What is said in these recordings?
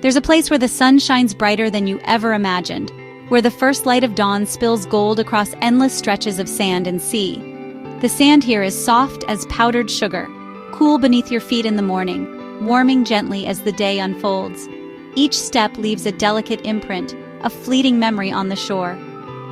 There's a place where the sun shines brighter than you ever imagined, where the first light of dawn spills gold across endless stretches of sand and sea. The sand here is soft as powdered sugar, cool beneath your feet in the morning, warming gently as the day unfolds. Each step leaves a delicate imprint, a fleeting memory on the shore.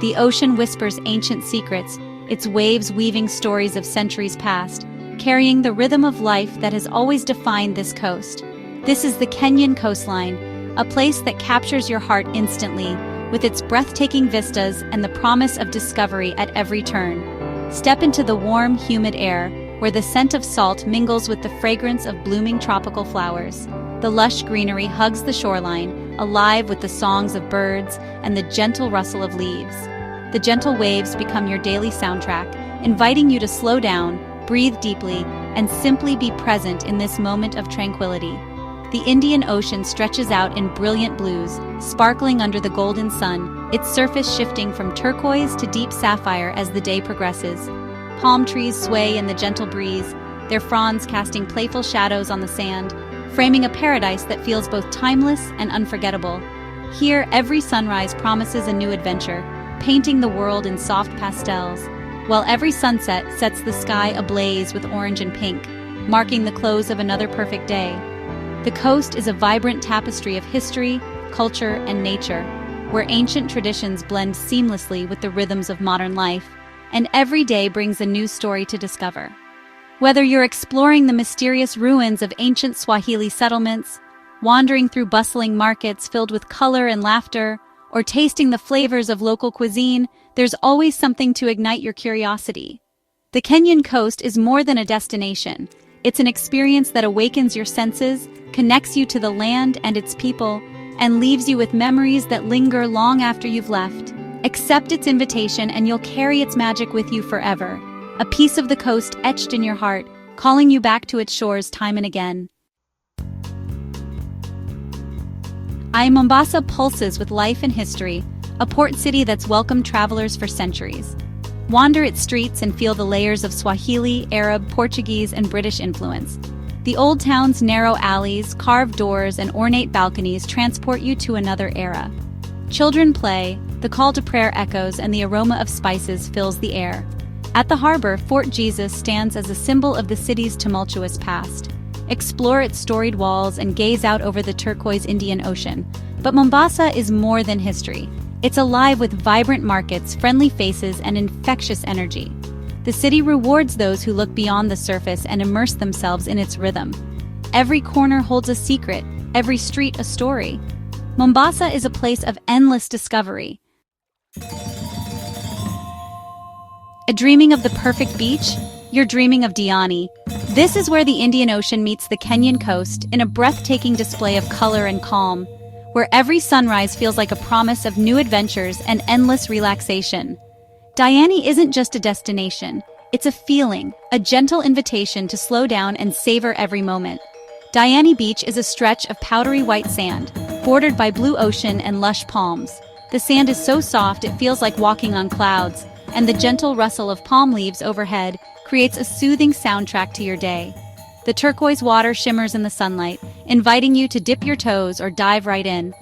The ocean whispers ancient secrets, its waves weaving stories of centuries past, carrying the rhythm of life that has always defined this coast. This is the Kenyan coastline, a place that captures your heart instantly, with its breathtaking vistas and the promise of discovery at every turn. Step into the warm, humid air, where the scent of salt mingles with the fragrance of blooming tropical flowers. The lush greenery hugs the shoreline, alive with the songs of birds and the gentle rustle of leaves. The gentle waves become your daily soundtrack, inviting you to slow down, breathe deeply, and simply be present in this moment of tranquility. The Indian Ocean stretches out in brilliant blues, sparkling under the golden sun, its surface shifting from turquoise to deep sapphire as the day progresses. Palm trees sway in the gentle breeze, their fronds casting playful shadows on the sand, framing a paradise that feels both timeless and unforgettable. Here, every sunrise promises a new adventure, painting the world in soft pastels, while every sunset sets the sky ablaze with orange and pink, marking the close of another perfect day. The coast is a vibrant tapestry of history, culture, and nature, where ancient traditions blend seamlessly with the rhythms of modern life, and every day brings a new story to discover. Whether you're exploring the mysterious ruins of ancient Swahili settlements, wandering through bustling markets filled with color and laughter, or tasting the flavors of local cuisine, there's always something to ignite your curiosity. The Kenyan coast is more than a destination. It's an experience that awakens your senses, connects you to the land and its people, and leaves you with memories that linger long after you've left. Accept its invitation and you'll carry its magic with you forever. A piece of the coast etched in your heart, calling you back to its shores time and again. Mombasa pulses with life and history, a port city that's welcomed travelers for centuries. Wander its streets and feel the layers of Swahili, Arab, Portuguese, and British influence. The old town's narrow alleys, carved doors, and ornate balconies transport you to another era. Children play, the call to prayer echoes, and the aroma of spices fills the air. At the harbor, Fort Jesus stands as a symbol of the city's tumultuous past. Explore its storied walls and gaze out over the turquoise Indian Ocean. But Mombasa is more than history. It's alive with vibrant markets, friendly faces, and infectious energy. The city rewards those who look beyond the surface and immerse themselves in its rhythm. Every corner holds a secret, every street a story. Mombasa is a place of endless discovery. Dreaming of the perfect beach? You're dreaming of Diani. This is where the Indian Ocean meets the Kenyan coast in a breathtaking display of color and calm, where every sunrise feels like a promise of new adventures and endless relaxation. Diani isn't just a destination, it's a feeling, a gentle invitation to slow down and savor every moment. Diani Beach is a stretch of powdery white sand, bordered by blue ocean and lush palms. The sand is so soft it feels like walking on clouds, and the gentle rustle of palm leaves overhead creates a soothing soundtrack to your day. The turquoise water shimmers in the sunlight, inviting you to dip your toes or dive right in.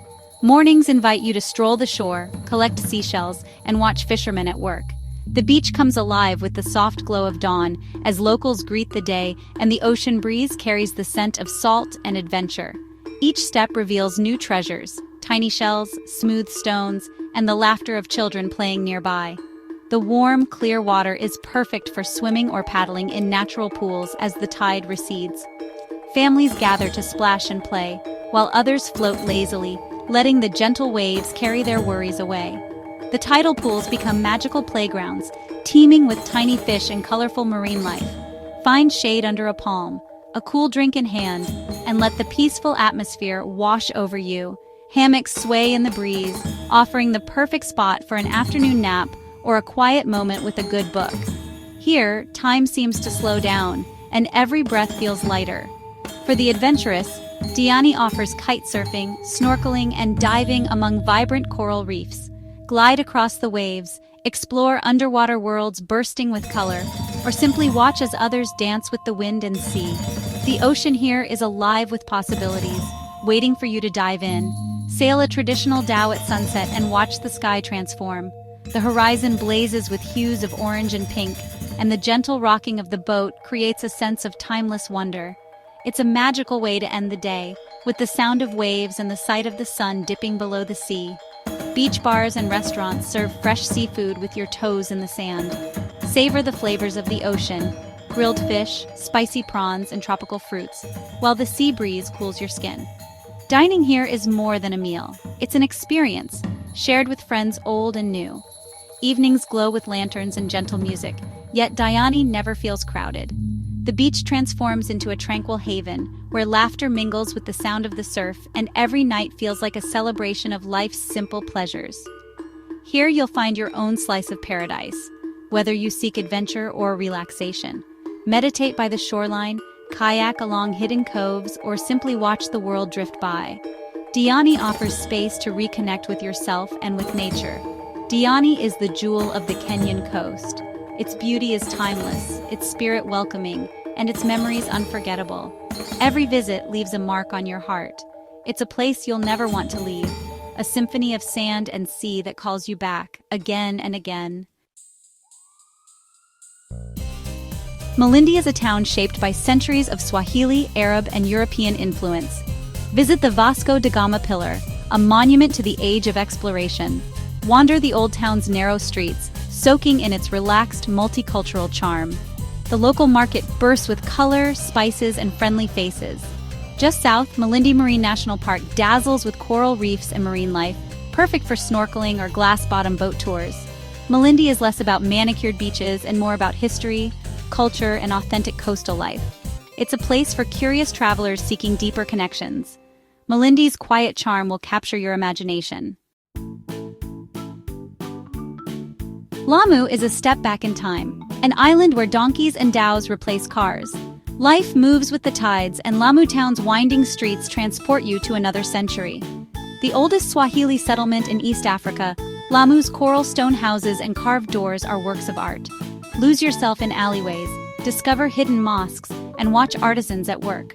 Mornings invite you to stroll the shore, collect seashells, and watch fishermen at work. The beach comes alive with the soft glow of dawn as locals greet the day and the ocean breeze carries the scent of salt and adventure. Each step reveals new treasures, tiny shells, smooth stones, and the laughter of children playing nearby. The warm, clear water is perfect for swimming or paddling in natural pools as the tide recedes. Families gather to splash and play, while others float lazily, letting the gentle waves carry their worries away. The tidal pools become magical playgrounds, teeming with tiny fish and colorful marine life. Find shade under a palm, a cool drink in hand, and let the peaceful atmosphere wash over you. Hammocks sway in the breeze, offering the perfect spot for an afternoon nap or a quiet moment with a good book. Here, time seems to slow down, and every breath feels lighter. For the adventurous, Diani offers kite surfing, snorkeling, and diving among vibrant coral reefs. Glide across the waves, explore underwater worlds bursting with color, or simply watch as others dance with the wind and sea. The ocean here is alive with possibilities, waiting for you to dive in. Sail a traditional dhow at sunset and watch the sky transform. The horizon blazes with hues of orange and pink, and the gentle rocking of the boat creates a sense of timeless wonder. It's a magical way to end the day, with the sound of waves and the sight of the sun dipping below the sea. Beach bars and restaurants serve fresh seafood with your toes in the sand. Savor the flavors of the ocean, grilled fish, spicy prawns, and tropical fruits, while the sea breeze cools your skin. Dining here is more than a meal. It's an experience, shared with friends old and new. Evenings glow with lanterns and gentle music, yet Diani never feels crowded. The beach transforms into a tranquil haven, where laughter mingles with the sound of the surf, and every night feels like a celebration of life's simple pleasures. Here you'll find your own slice of paradise, whether you seek adventure or relaxation. Meditate by the shoreline, kayak along hidden coves, or simply watch the world drift by. Diani offers space to reconnect with yourself and with nature. Diani is the jewel of the Kenyan coast. Its beauty is timeless, its spirit welcoming, and its memories unforgettable. Every visit leaves a mark on your heart. It's a place you'll never want to leave, a symphony of sand and sea that calls you back, again and again. Malindi is a town shaped by centuries of Swahili, Arab, and European influence. Visit the Vasco da Gama Pillar, a monument to the age of exploration. Wander the old town's narrow streets, soaking in its relaxed, multicultural charm. The local market bursts with color, spices, and friendly faces. Just south, Malindi Marine National Park dazzles with coral reefs and marine life, perfect for snorkeling or glass-bottom boat tours. Malindi is less about manicured beaches and more about history, culture, and authentic coastal life. It's a place for curious travelers seeking deeper connections. Malindi's quiet charm will capture your imagination. Lamu is a step back in time, an island where donkeys and dhows replace cars. Life moves with the tides, and Lamu town's winding streets transport you to another century. The oldest Swahili settlement in East Africa, Lamu's coral stone houses and carved doors are works of art. Lose yourself in alleyways, discover hidden mosques, and watch artisans at work.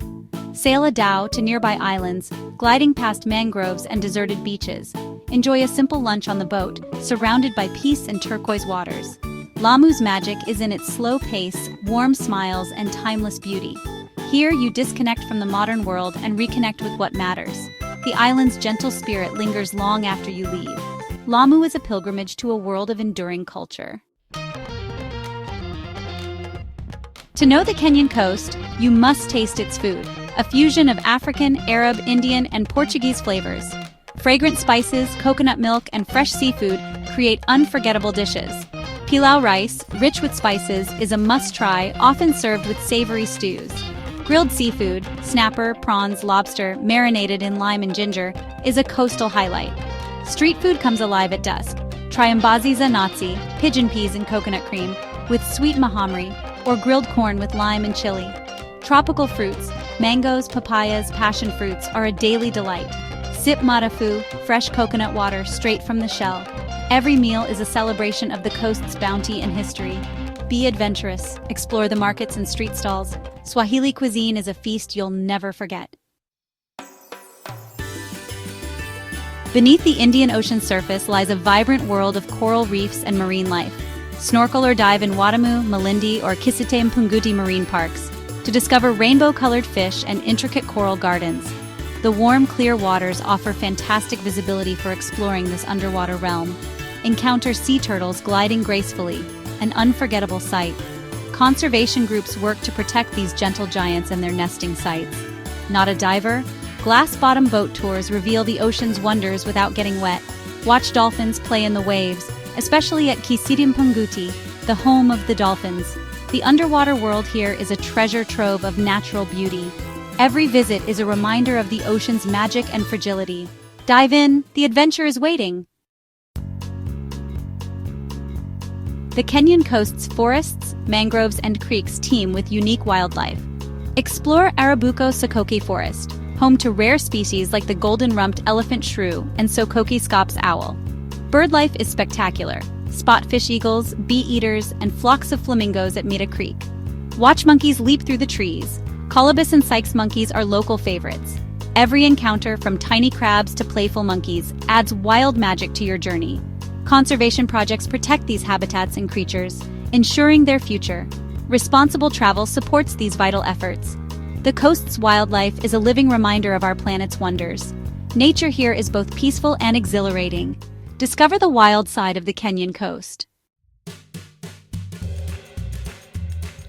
Sail a dhow to nearby islands, gliding past mangroves and deserted beaches. Enjoy a simple lunch on the boat, surrounded by peace and turquoise waters. Lamu's magic is in its slow pace, warm smiles, and timeless beauty. Here you disconnect from the modern world and reconnect with what matters. The island's gentle spirit lingers long after you leave. Lamu is a pilgrimage to a world of enduring culture. To know the Kenyan coast, you must taste its food, a fusion of African, Arab, Indian, and Portuguese flavors. Fragrant spices, coconut milk, and fresh seafood create unforgettable dishes. Pilau rice, rich with spices, is a must-try, often served with savory stews. Grilled seafood, snapper, prawns, lobster, marinated in lime and ginger, is a coastal highlight. Street food comes alive at dusk. Try mbazi za nazi, pigeon peas and coconut cream, with sweet mahamri, or grilled corn with lime and chili. Tropical fruits, mangoes, papayas, passion fruits, are a daily delight. Sip marafu, fresh coconut water straight from the shell. Every meal is a celebration of the coast's bounty and history. Be adventurous, explore the markets and street stalls. Swahili cuisine is a feast you'll never forget. Beneath the Indian Ocean surface lies a vibrant world of coral reefs and marine life. Snorkel or dive in Watamu, Malindi, or Kisite Mpunguti marine parks to discover rainbow-colored fish and intricate coral gardens. The warm, clear waters offer fantastic visibility for exploring this underwater realm. Encounter sea turtles gliding gracefully, an unforgettable sight. Conservation groups work to protect these gentle giants and their nesting sites. Not a diver? Glass-bottom boat tours reveal the ocean's wonders without getting wet. Watch dolphins play in the waves, especially at Kisite Mpunguti, the home of the dolphins. The underwater world here is a treasure trove of natural beauty. Every visit is a reminder of the ocean's magic and fragility. Dive in, the adventure is waiting. The Kenyan coast's forests, mangroves, and creeks teem with unique wildlife. Explore Arabuko Sokoke Forest, home to rare species like the golden-rumped elephant shrew and Sokoke scops owl. Bird life is spectacular. Spot fish eagles, bee-eaters, and flocks of flamingos at Mita Creek. Watch monkeys leap through the trees. Colobus and Sykes monkeys are local favorites. Every encounter, from tiny crabs to playful monkeys, adds wild magic to your journey. Conservation projects protect these habitats and creatures, ensuring their future. Responsible travel supports these vital efforts. The coast's wildlife is a living reminder of our planet's wonders. Nature here is both peaceful and exhilarating. Discover the wild side of the Kenyan coast.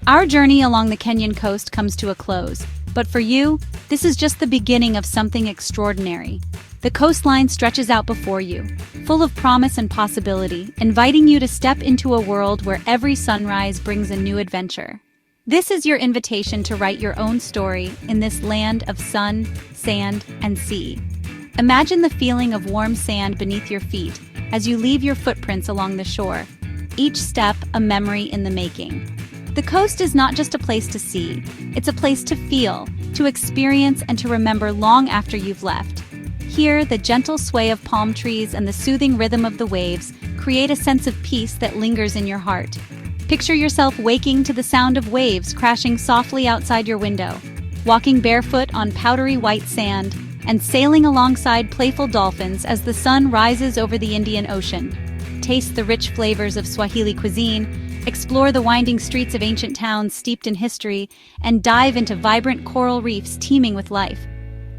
Our journey along the Kenyan coast comes to a close, but for you, this is just the beginning of something extraordinary. The coastline stretches out before you, full of promise and possibility, inviting you to step into a world where every sunrise brings a new adventure. This is your invitation to write your own story in this land of sun, sand, and sea. Imagine the feeling of warm sand beneath your feet as you leave your footprints along the shore, each step a memory in the making. The coast is not just a place to see, it's a place to feel, to experience, and to remember long after you've left. Here, the gentle sway of palm trees and the soothing rhythm of the waves create a sense of peace that lingers in your heart. Picture yourself waking to the sound of waves crashing softly outside your window, walking barefoot on powdery white sand, and sailing alongside playful dolphins as the sun rises over the Indian Ocean. Taste the rich flavors of Swahili cuisine, explore the winding streets of ancient towns steeped in history, and dive into vibrant coral reefs teeming with life.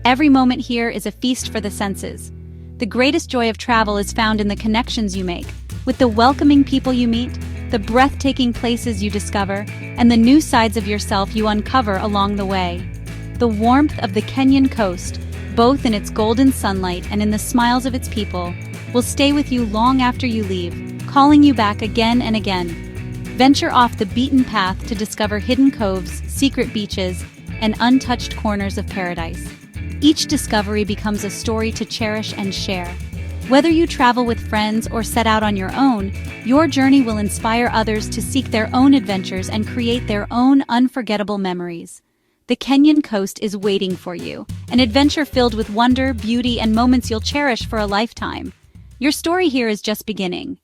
Every moment here is a feast for the senses. The greatest joy of travel is found in the connections you make, with the welcoming people you meet, the breathtaking places you discover, and the new sides of yourself you uncover along the way. The warmth of the Kenyan coast, both in its golden sunlight and in the smiles of its people, will stay with you long after you leave, calling you back again and again. Venture off the beaten path to discover hidden coves, secret beaches, and untouched corners of paradise. Each discovery becomes a story to cherish and share. Whether you travel with friends or set out on your own, your journey will inspire others to seek their own adventures and create their own unforgettable memories. The Kenyan coast is waiting for you, an adventure filled with wonder, beauty, and moments you'll cherish for a lifetime. Your story here is just beginning.